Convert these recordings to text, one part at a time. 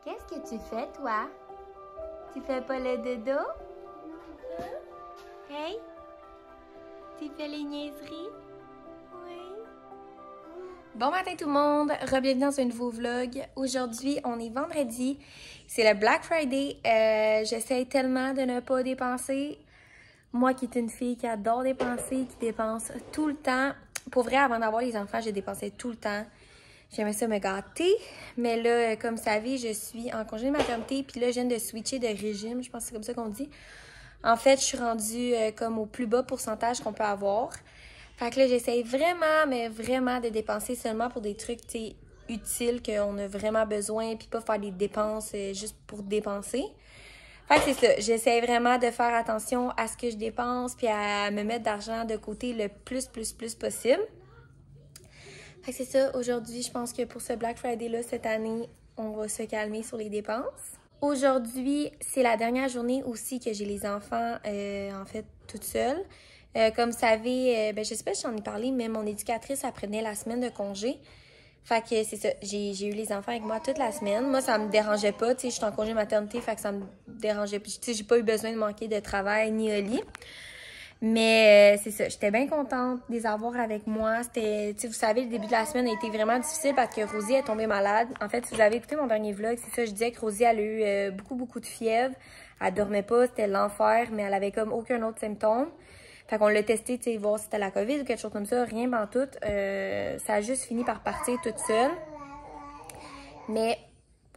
Qu'est-ce que tu fais, toi? Tu fais pas le dodo? Hey? Tu fais les niaiseries? Oui. Bon matin tout le monde, re-bienvenue dans un nouveau vlog. Aujourd'hui, on est vendredi, c'est le Black Friday. J'essaie tellement de ne pas dépenser. Moi qui est une fille qui adore dépenser, qui dépense tout le temps. Pour vrai, avant d'avoir les enfants, je dépensais tout le temps. J'aimais ça me gâter. Mais là, comme vous savez, je suis en congé de maternité. Puis là, je viens de switcher de régime. Je pense que c'est comme ça qu'on dit. En fait, je suis rendue comme au plus bas pourcentage qu'on peut avoir. Fait que là, j'essaye vraiment, mais vraiment de dépenser seulement pour des trucs, tu sais, utiles, qu'on a vraiment besoin. Puis pas faire des dépenses juste pour dépenser. Fait que c'est ça. J'essaie vraiment de faire attention à ce que je dépense. Puis à me mettre d'argent de côté le plus possible. Fait que c'est ça, aujourd'hui, je pense que pour ce Black Friday-là, cette année, on va se calmer sur les dépenses. Aujourd'hui, c'est la dernière journée aussi que j'ai les enfants, en fait, toute seule. Comme vous savez, je sais pas si j'en ai parlé, mais mon éducatrice apprenait la semaine de congé. Fait que c'est ça, j'ai eu les enfants avec moi toute la semaine. Moi, ça me dérangeait pas, tu sais, je suis en congé maternité, fait que ça me dérangeait pas. Tu sais, j'ai pas eu besoin de manquer de travail ni au lit. Mais c'est ça, j'étais bien contente de les avoir avec moi. C'était, tu sais, vous savez, le début de la semaine a été vraiment difficile parce que Rosie est tombée malade. En fait, si vous avez écouté mon dernier vlog, c'est ça, je disais que Rosie, elle a eu beaucoup de fièvre. Elle dormait pas, c'était l'enfer, mais elle avait comme aucun autre symptôme. Fait qu'on l'a testé, tu sais, voir si c'était la COVID ou quelque chose comme ça. Rien pantoute. Ça a juste fini par partir toute seule. Mais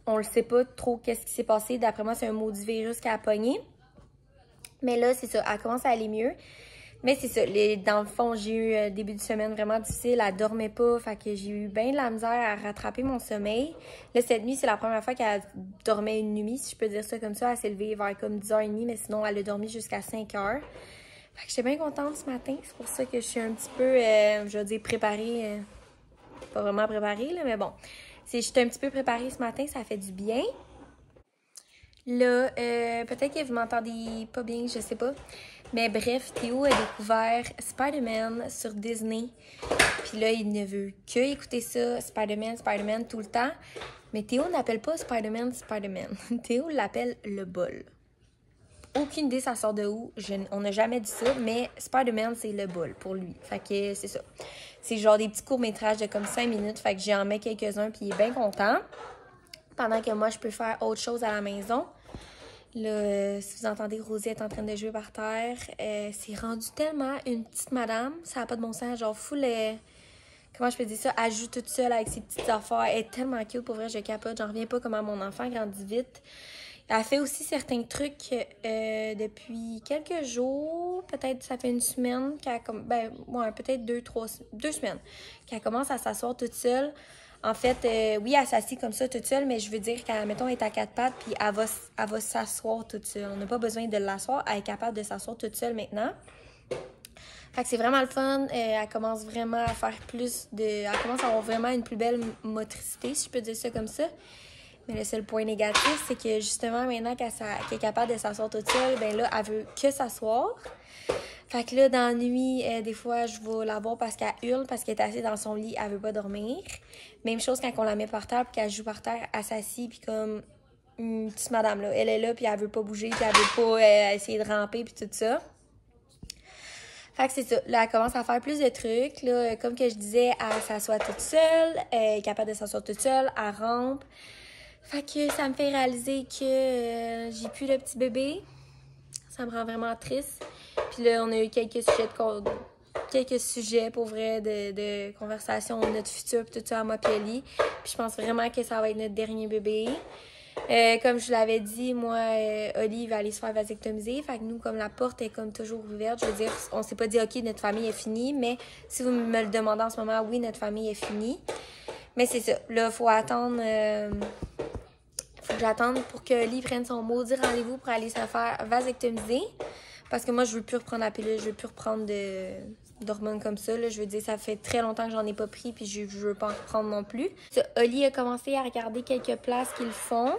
on le sait pas trop qu'est-ce qui s'est passé. D'après moi, c'est un maudit virus qui a pogné. Mais là, c'est ça, elle commence à aller mieux. Mais c'est ça, dans le fond, j'ai eu début de semaine vraiment difficile. Elle dormait pas, fait que j'ai eu bien de la misère à rattraper mon sommeil. Là, cette nuit, c'est la première fois qu'elle dormait une nuit, si je peux dire ça comme ça. Elle s'est levée vers comme 10h30, mais sinon, elle a dormi jusqu'à 5h. Fait que j'étais bien contente ce matin. C'est pour ça que je suis un petit peu, je vais dire, préparée. Pas vraiment préparée, là, mais bon. J'étais un petit peu préparée ce matin, ça fait du bien. Là, peut-être que vous m'entendez pas bien, je sais pas. Mais bref, Théo a découvert Spider-Man sur Disney. Puis là, il ne veut que écouter ça, Spider-Man tout le temps. Mais Théo n'appelle pas Spider-Man. Théo l'appelle le bol. Aucune idée ça sort de où. On n'a jamais dit ça, mais Spider-Man, c'est le bol pour lui. Fait que c'est ça. C'est genre des petits courts-métrages de comme 5 minutes. Fait que j'en mets quelques-uns, puis il est bien content. Pendant que moi, je peux faire autre chose à la maison. Là, si vous entendez, Rosie est en train de jouer par terre. C'est rendu tellement une petite madame. Ça n'a pas de bon sens. Genre, full... comment je peux dire ça? Elle joue toute seule avec ses petites affaires. Elle est tellement cute. Pour vrai, je capote. J'en reviens pas comment mon enfant grandit vite. Elle fait aussi certains trucs depuis quelques jours. Peut-être ça fait une semaine qu'elle... peut-être 2 semaines qu'elle commence à s'asseoir toute seule. En fait, oui, elle s'assied comme ça toute seule, mais je veux dire qu'elle, mettons, est à 4 pattes, puis elle va s'asseoir toute seule. On n'a pas besoin de l'asseoir, elle est capable de s'asseoir toute seule maintenant. Fait que c'est vraiment le fun. Elle commence vraiment à faire elle commence à avoir vraiment une plus belle motricité, si je peux dire ça comme ça. Mais le seul point négatif, c'est que justement, maintenant qu'elle est capable de s'asseoir toute seule, ben là, elle veut que s'asseoir. Fait que là, dans la nuit, des fois, je vais la voir parce qu'elle hurle, parce qu'elle est assise dans son lit, elle veut pas dormir. Même chose quand on la met par terre, puis qu'elle joue par terre, elle s'assit, puis comme une petite madame, là. Elle est là, puis elle veut pas bouger, puis elle veut pas essayer de ramper, puis tout ça. Fait que c'est ça. Là, elle commence à faire plus de trucs. Là, comme que je disais, elle s'assoit toute seule, elle est capable de s'asseoir toute seule, elle rampe. Fait que ça me fait réaliser que j'ai plus le petit bébé. Ça me rend vraiment triste. Puis là, on a eu quelques sujets pour vrai de conversation, notre futur, puis tout ça à moi puis Oli. Puis je pense vraiment que ça va être notre dernier bébé. Comme je vous l'avais dit, moi, Oli va aller se faire vasectomiser. Fait que nous, comme la porte est comme toujours ouverte, je veux dire, on s'est pas dit, OK, notre famille est finie. Mais si vous me le demandez en ce moment, oui, notre famille est finie. Mais c'est ça. Là, il faut attendre... faut que j'attende pour que Oli prenne son maudit rendez-vous pour aller se faire vasectomiser. Parce que moi, je veux plus reprendre la pilule, je veux plus reprendre d'hormones comme ça. Là. Je veux dire, ça fait très longtemps que j'en ai pas pris, puis je veux pas en reprendre non plus. Oli a commencé à regarder quelques places qu'ils font,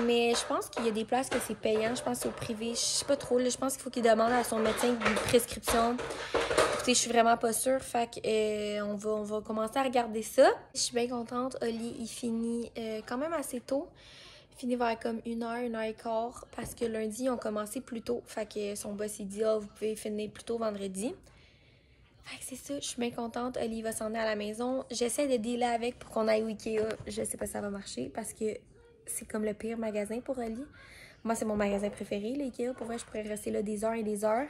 mais je pense qu'il y a des places que c'est payant. Je pense que c'est au privé. Je sais pas trop. Là, je pense qu'il faut qu'il demande à son médecin une prescription. Écoutez, je suis vraiment pas sûre. Fait que on va commencer à regarder ça. Je suis bien contente. Oli, il finit quand même assez tôt. fini vers comme 1h, 1h15 parce que lundi, ils ont commencé plus tôt. Fait que son boss, il dit, ah, vous pouvez finir plus tôt vendredi. Fait que c'est ça, je suis bien contente. Oli va s'en aller à la maison. J'essaie de dealer avec pour qu'on aille au Ikea. Je sais pas si ça va marcher parce que c'est comme le pire magasin pour Oli. Moi, c'est mon magasin préféré, l'Ikea. Pour vrai, je pourrais rester là des heures et des heures.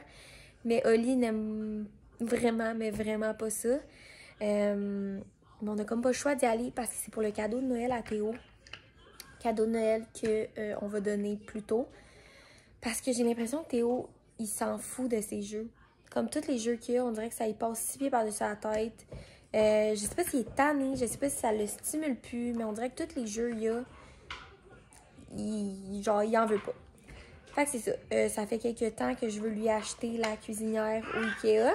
Mais Oli n'aime vraiment, mais vraiment pas ça. Mais on a comme pas le choix d'y aller parce que c'est pour le cadeau de Noël à Théo. Cadeau de Noël qu'on va donner plus tôt. Parce que j'ai l'impression que Théo, il s'en fout de ses jeux. Comme tous les jeux qu'il y a, on dirait que ça y passe 6 pieds par-dessus la tête. Je sais pas s'il est tanné, je sais pas si ça le stimule plus, mais on dirait que tous les jeux qu'il y a, il en veut pas. Fait que c'est ça. Ça fait quelques temps que je veux lui acheter la cuisinière au Ikea.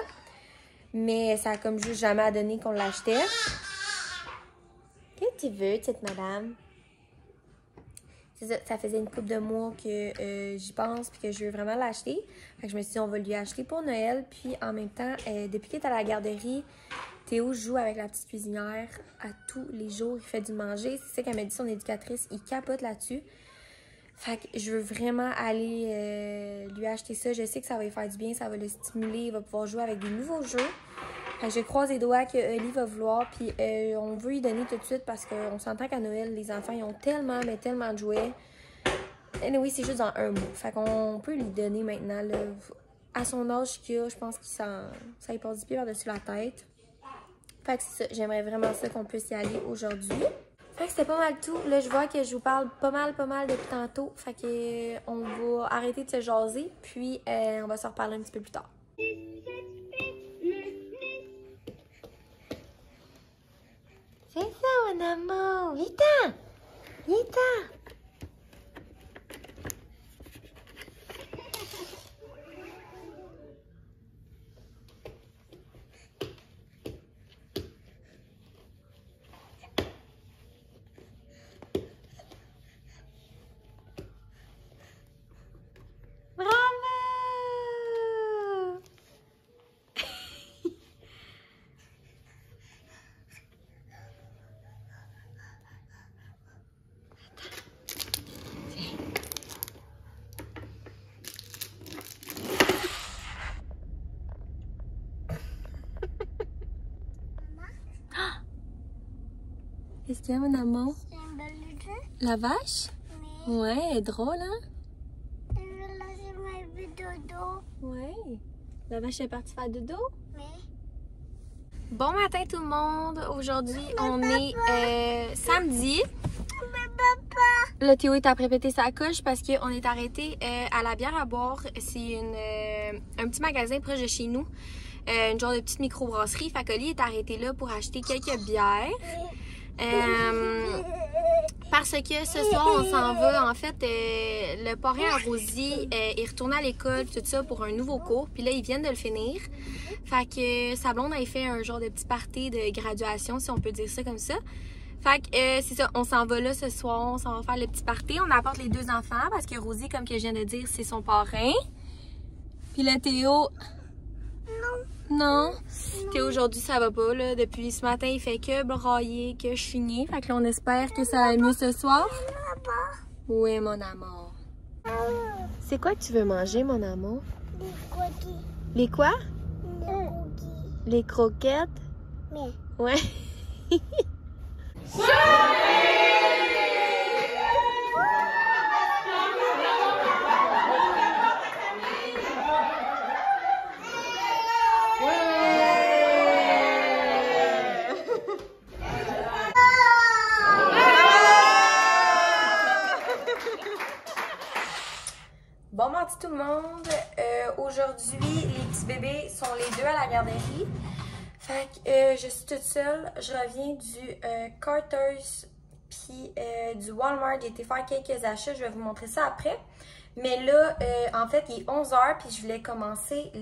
Mais ça a comme juste jamais donné qu'on l'achetait. Qu'est-ce que tu veux, petite madame? C'est ça, ça faisait une couple de mois que j'y pense puis que je veux vraiment l'acheter. Fait que je me suis dit, on va lui acheter pour Noël. Puis en même temps, depuis qu'il est à la garderie, Théo joue avec la petite cuisinière à tous les jours. Il fait du manger. C'est ça qu'elle m'a dit, son éducatrice. Il capote là-dessus. Fait que je veux vraiment aller lui acheter ça. Je sais que ça va lui faire du bien, ça va le stimuler. Il va pouvoir jouer avec des nouveaux jeux. Fait que je croise les doigts que Oli va vouloir. Puis on veut lui donner tout de suite parce qu'on s'entend qu'à Noël, les enfants, ils ont tellement, mais tellement de jouets. Et oui, c'est juste dans un mois. Fait qu'on peut lui donner maintenant. Là, à son âge qu'il a, je pense que ça lui passe du pied par-dessus la tête. Fait que c'est ça. J'aimerais vraiment ça qu'on puisse y aller aujourd'hui. Fait que c'était pas mal tout. Là, je vois que je vous parle pas mal depuis tantôt. Fait que on va arrêter de se jaser. Puis on va se reparler un petit peu plus tard. C'est ça, mon amour. Viens-t'en! Viens-t'en! Qu'est-ce qu'il y a, mon amour? C'est un bel jeu. La vache? Oui. Ouais, elle est drôle, hein? Je vais laisser ma vie dodo. Ouais. La vache est partie faire dodo? Oui. Bon matin, tout le monde. Aujourd'hui, on est samedi. Mais papa. Là, Théo est après péter sa coche parce qu'on est arrêté à la bière à boire. C'est un petit magasin proche de chez nous. Une genre de petite microbrasserie. Fait que Oli est arrêté là pour acheter quelques bières. Parce que ce soir, on s'en va. En fait, le parrain à Rosie est retourné à l'école, tout ça, pour un nouveau cours. Puis là, ils viennent de le finir. Fait que sa blonde avait fait un genre de petit party de graduation, si on peut dire ça comme ça. Fait que c'est ça, on s'en va là ce soir, on s'en va faire le petit party. On apporte les deux enfants parce que Rosie, comme que je viens de dire, c'est son parrain. Puis là, Théo... Non. Théo, aujourd'hui, ça va pas, là. Depuis ce matin, il fait que brailler, que chigner. Fait que là, on espère que ça va mieux ce soir. Oui, mon amour. C'est quoi que tu veux manger, mon amour? Les croquis. Les quoi? Les croquis. Les croquettes? Mais. Ouais. Bon mardi tout le monde, aujourd'hui les petits bébés sont les deux à la garderie. Fait que je suis toute seule, je reviens du Carter's puis du Walmart. J'ai été faire quelques achats, je vais vous montrer ça après. Mais là, en fait, il est 11h puis je voulais commencer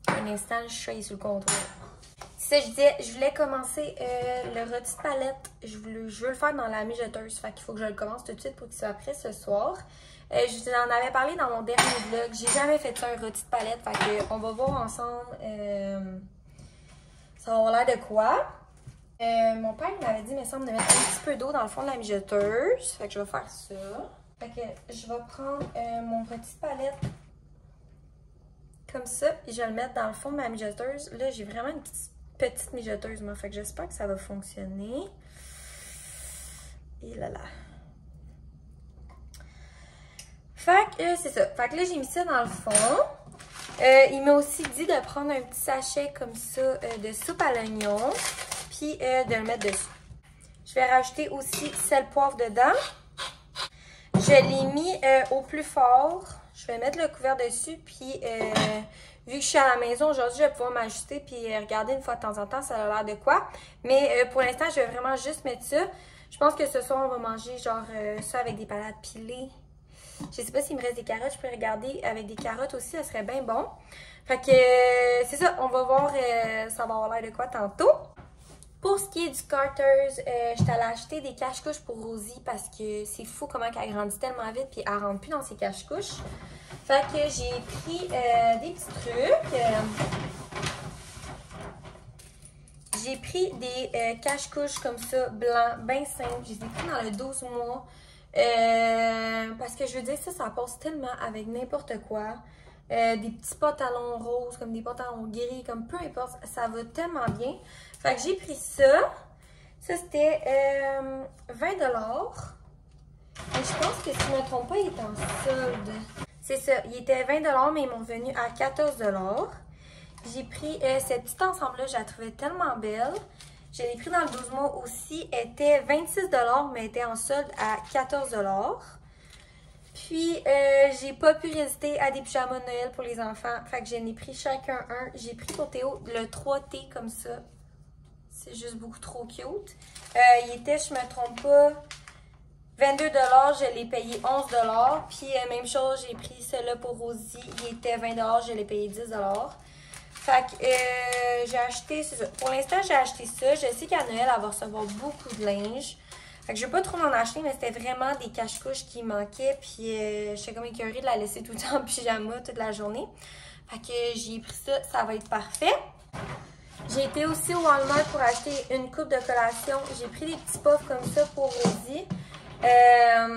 un instant, je suis sur le contrôle. C'est ça, je disais, je voulais commencer le rôti de palette. Je veux le faire dans la mijoteuse, fait qu'il faut que je le commence tout de suite pour qu'il soit prêt ce soir. Je vous en avais parlé dans mon dernier vlog. J'ai jamais fait ça, un rôti de palette. Fait que on va voir ensemble. Ça va avoir l'air de quoi. Mon père m'avait dit, il me semble, de mettre un petit peu d'eau dans le fond de la mijoteuse. Fait que je vais faire ça. Fait que je vais prendre mon petit palette comme ça et je vais le mettre dans le fond de ma mijoteuse. Là, j'ai vraiment une petite mijoteuse, moi. Fait que j'espère que ça va fonctionner. Et là là. Fait que c'est ça. Fait que là, j'ai mis ça dans le fond. Il m'a aussi dit de prendre un petit sachet comme ça de soupe à l'oignon. Puis de le mettre dessus. Je vais rajouter aussi sel poivre dedans. Je l'ai mis au plus fort. Je vais mettre le couvert dessus. Puis vu que je suis à la maison aujourd'hui, je vais pouvoir m'ajuster puis regarder une fois de temps en temps, ça a l'air de quoi. Mais pour l'instant, je vais vraiment juste mettre ça. Je pense que ce soir, on va manger genre ça avec des patates pilées. Je sais pas s'il me reste des carottes, je peux regarder avec des carottes aussi, ça serait bien bon. Fait que c'est ça, on va voir, ça va avoir l'air de quoi tantôt. Pour ce qui est du Carter's, je suis allée acheter des cache-couches pour Rosie parce que c'est fou comment elle grandit tellement vite puis elle rentre plus dans ses cache-couches. Fait que j'ai pris des petits trucs. J'ai pris des cache-couches comme ça, blancs, bien simples. Je les ai pris dans le 12 mois. Parce que je veux dire, ça passe tellement avec n'importe quoi. Des petits pantalons roses, comme des pantalons gris, comme peu importe, ça va tellement bien. Fait que j'ai pris ça. Ça, c'était 20 $. Et je pense que si je ne me trompe pas, il est en solde. C'est ça, il était 20 $, mais ils m'ont venu à 14 $. J'ai pris cette petite ensemble-là, je la trouvais tellement belle. Je l'ai pris dans le 12 mois aussi. Elle était 26 $, mais elle était en solde à 14 $. Puis, j'ai pas pu résister à des pyjamas de Noël pour les enfants. Fait que j'en ai pris chacun un. J'ai pris pour Théo le 3T comme ça. C'est juste beaucoup trop cute. Il était, je me trompe pas, 22 $. Je l'ai payé 11 $. Puis, même chose, j'ai pris celui-là pour Rosie. Il était 20 $. Je l'ai payé 10 $. Fait que j'ai acheté, c'est ça. Pour l'instant, j'ai acheté ça. Je sais qu'à Noël, elle va recevoir beaucoup de linge. Fait que je vais pas trop m'en acheter, mais c'était vraiment des cache-couches qui manquaient. Puis j'étais comme écœurée de la laisser tout le temps en pyjama toute la journée. Fait que j'ai pris ça, ça va être parfait. J'ai été aussi au Walmart pour acheter une coupe de collation. J'ai pris des petits puffs comme ça pour Rosie. Elle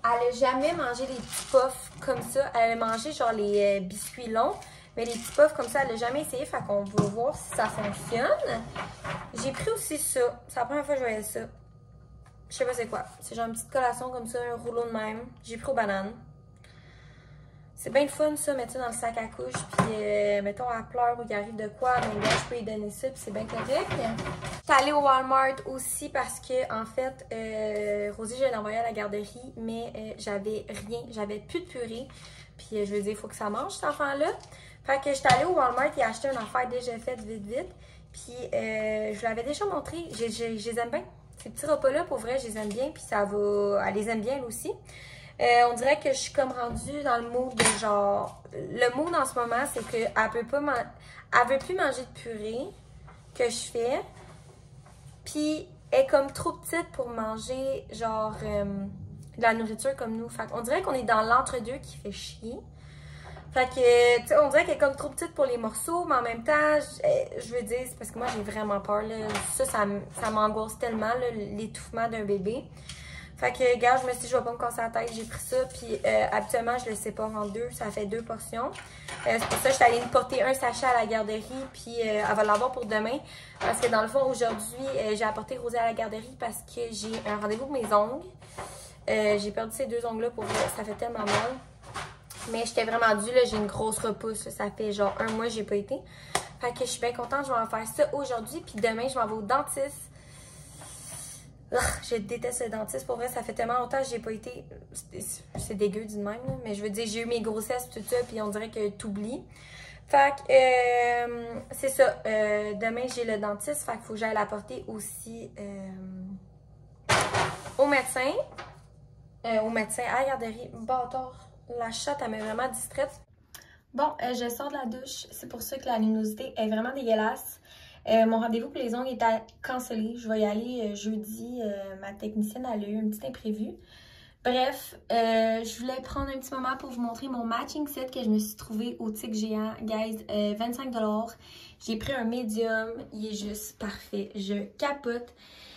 n'a jamais mangé des petits puffs comme ça. Elle a mangé genre les biscuits longs. Mais les petits puffs comme ça, elle n'a jamais essayé. Fait qu'on va voir si ça fonctionne. J'ai pris aussi ça. C'est la première fois que je voyais ça. Je sais pas c'est quoi. C'est genre une petite collation comme ça, un rouleau de même. J'ai pris aux bananes. C'est bien le fun ça, mettre ça dans le sac à couche. Puis mettons, elle pleure ou il arrive de quoi. Mais là, je peux lui donner ça. Puis c'est bien correct. J'étais allée au Walmart aussi parce que, en fait, Rosie, je l'ai envoyée à la garderie. Mais j'avais rien. J'avais plus de purée. Puis je veux dire, il faut que ça mange cet enfant-là. Fait que j'étais allée au Walmart et acheté une affaire déjà faite vite. Puis je vous l'avais déjà montré. Je les aime bien. Ces petits repas-là, pour vrai, je les aime bien. Puis ça va. Elle les aime bien, elle aussi. On dirait que je suis comme rendue dans le mood de genre. Le mood en ce moment, c'est qu'elle peut pas elle veut plus manger de purée que je fais. Puis elle est comme trop petite pour manger genre de la nourriture comme nous. Fait qu'on dirait qu'on est dans l'entre-deux qui fait chier. Fait que, tu sais, on dirait qu'elle est comme trop petite pour les morceaux, mais en même temps, je veux dire, c'est parce que moi, j'ai vraiment peur, là. Ça m'angoisse tellement, là, l'étouffement d'un bébé. Fait que, regarde, je me suis dit, je vais pas me casser la tête, j'ai pris ça, puis habituellement, je le sépare en deux, ça fait 2 portions. C'est pour ça que je suis allée me porter un sachet à la garderie, puis elle va l'avoir pour demain. Parce que dans le fond, aujourd'hui, j'ai apporté Rosie à la garderie parce que j'ai un rendez-vous pour mes ongles. J'ai perdu ces 2 ongles-là pour vrai, ça fait tellement mal. Mais j'étais vraiment due, là, j'ai une grosse repousse, là, ça fait genre 1 mois que j'ai pas été. Fait que je suis bien contente, je vais en faire ça aujourd'hui, puis demain, je m'en vais au dentiste. Je déteste le dentiste, pour vrai, ça fait tellement longtemps que j'ai pas été. C'est dégueu du même, là. Mais je veux dire, j'ai eu mes grossesses, tout ça, puis on dirait que t'oublies. Fait que, c'est ça, demain, j'ai le dentiste, fait qu'il faut que j'aille l'apporter aussi au médecin. À la garderie, bâtard. La chatte, elle m'est vraiment distraite. Bon, je sors de la douche. C'est pour ça que la luminosité est vraiment dégueulasse. Mon rendez-vous pour les ongles est cancellé. Je vais y aller jeudi. Ma technicienne, elle a eu un petit imprévu. Bref, je voulais prendre un petit moment pour vous montrer mon matching set que je me suis trouvé au Tic Géant. Guys, 25$. J'ai pris un médium. Il est juste parfait. Je capote.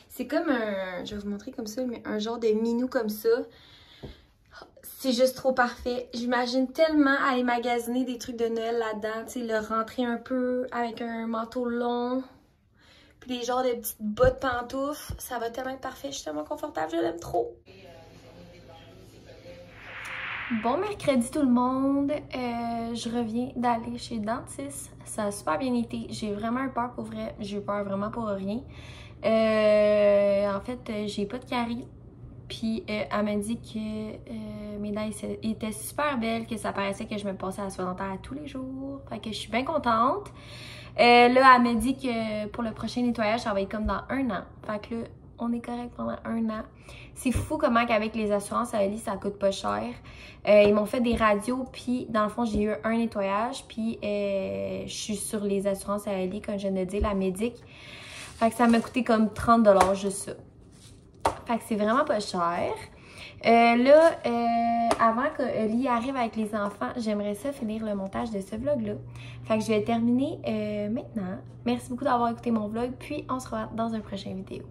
C'est comme un... Je vais vous montrer comme ça, mais un genre de minou comme ça. C'est juste trop parfait. J'imagine tellement aller magasiner des trucs de Noël là-dedans. Tu sais, le rentrer un peu avec un manteau long. Puis des genres de petites bottes pantoufles. Ça va tellement être parfait. Je suis tellement confortable. Je l'aime trop. Bon mercredi tout le monde, je reviens d'aller chez le dentiste, ça a super bien été, j'ai vraiment eu peur pour vrai, j'ai eu peur vraiment pour rien. En fait, j'ai pas de caries, puis elle m'a dit que mes dents étaient super belles, que ça paraissait que je me passais à la soie dentaire tous les jours, fait que je suis bien contente. Là, elle m'a dit que pour le prochain nettoyage, ça va être comme dans 1 an, fait que là, on est correct pendant 1 an. C'est fou comment qu'avec les assurances à Ali, ça coûte pas cher. Ils m'ont fait des radios, puis dans le fond, j'ai eu un nettoyage, puis je suis sur les assurances à Ali, comme je viens de dire, la Médic. Fait que ça m'a coûté comme 30$ juste ça. Fait que c'est vraiment pas cher. Avant que Ali arrive avec les enfants, j'aimerais ça finir le montage de ce vlog-là. Fait que je vais terminer maintenant. Merci beaucoup d'avoir écouté mon vlog, puis on se revoit dans un prochain vidéo.